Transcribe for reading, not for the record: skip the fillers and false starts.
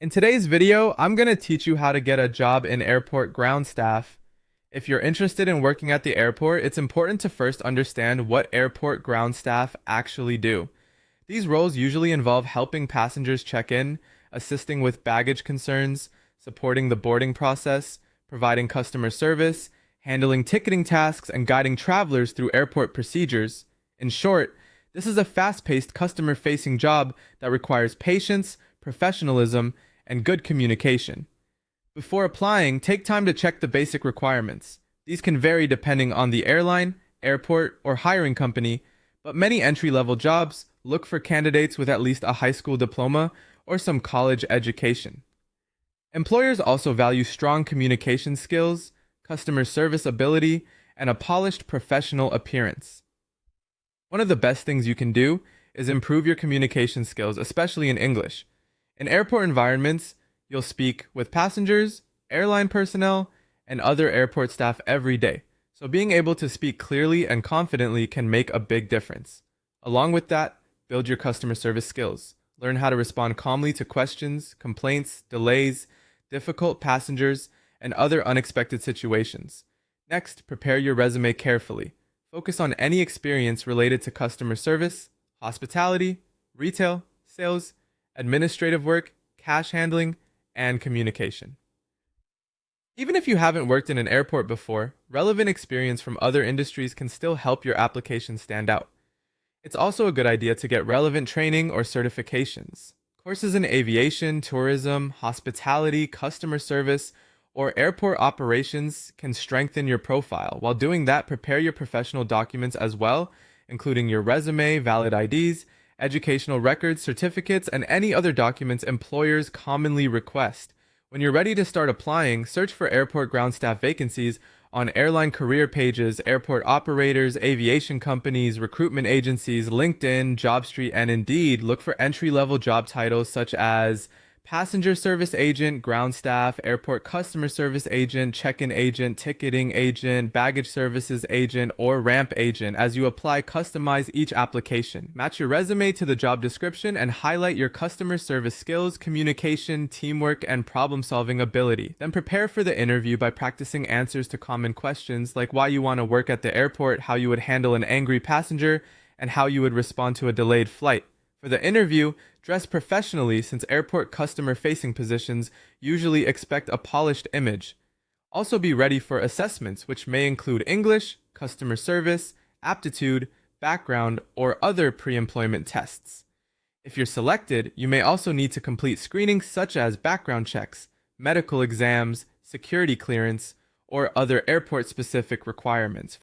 In today's video, I'm going to teach you how to get a job in airport ground staff. If you're interested in working at the airport, it's important to first understand what airport ground staff actually do. These roles usually involve helping passengers check in, assisting with baggage concerns, supporting the boarding process, providing customer service, handling ticketing tasks, and guiding travelers through airport procedures. In short, this is a fast-paced customer-facing job that requires patience, professionalism, and good communication. Before applying, take time to check the basic requirements. These can vary depending on the airline, airport, or hiring company, but many entry-level jobs look for candidates with at least a high school diploma or some college education. Employers also value strong communication skills, customer service ability, and a polished professional appearance. One of the best things you can do is improve your communication skills, especially in English. In airport environments, you'll speak with passengers, airline personnel, and other airport staff every day. So being able to speak clearly and confidently can make a big difference. Along with that, build your customer service skills. Learn how to respond calmly to questions, complaints, delays, difficult passengers, and other unexpected situations. Next, prepare your resume carefully. Focus on any experience related to customer service, hospitality, retail, sales, administrative work, cash handling, and communication. Even if you haven't worked in an airport before, relevant experience from other industries can still help your application stand out. It's also a good idea to get relevant training or certifications. Courses in aviation, tourism, hospitality, customer service, or airport operations can strengthen your profile. While doing that, prepare your professional documents as well, including your resume, valid IDs, educational records, certificates, and any other documents employers commonly request. When you're ready to start applying, search for airport ground staff vacancies on airline career pages, airport operators, aviation companies, recruitment agencies, LinkedIn, JobStreet, and Indeed. Look for entry-level job titles such as passenger service agent, ground staff, airport customer service agent, check-in agent, ticketing agent, baggage services agent, or ramp agent. As you apply, customize each application. Match your resume to the job description and highlight your customer service skills, communication, teamwork, and problem-solving ability. Then prepare for the interview by practicing answers to common questions like why you want to work at the airport, how you would handle an angry passenger, and how you would respond to a delayed flight. For the interview, dress professionally since airport customer-facing positions usually expect a polished image. Also be ready for assessments, which may include English, customer service, aptitude, background, or other pre-employment tests. If you're selected, you may also need to complete screenings such as background checks, medical exams, security clearance, or other airport-specific requirements.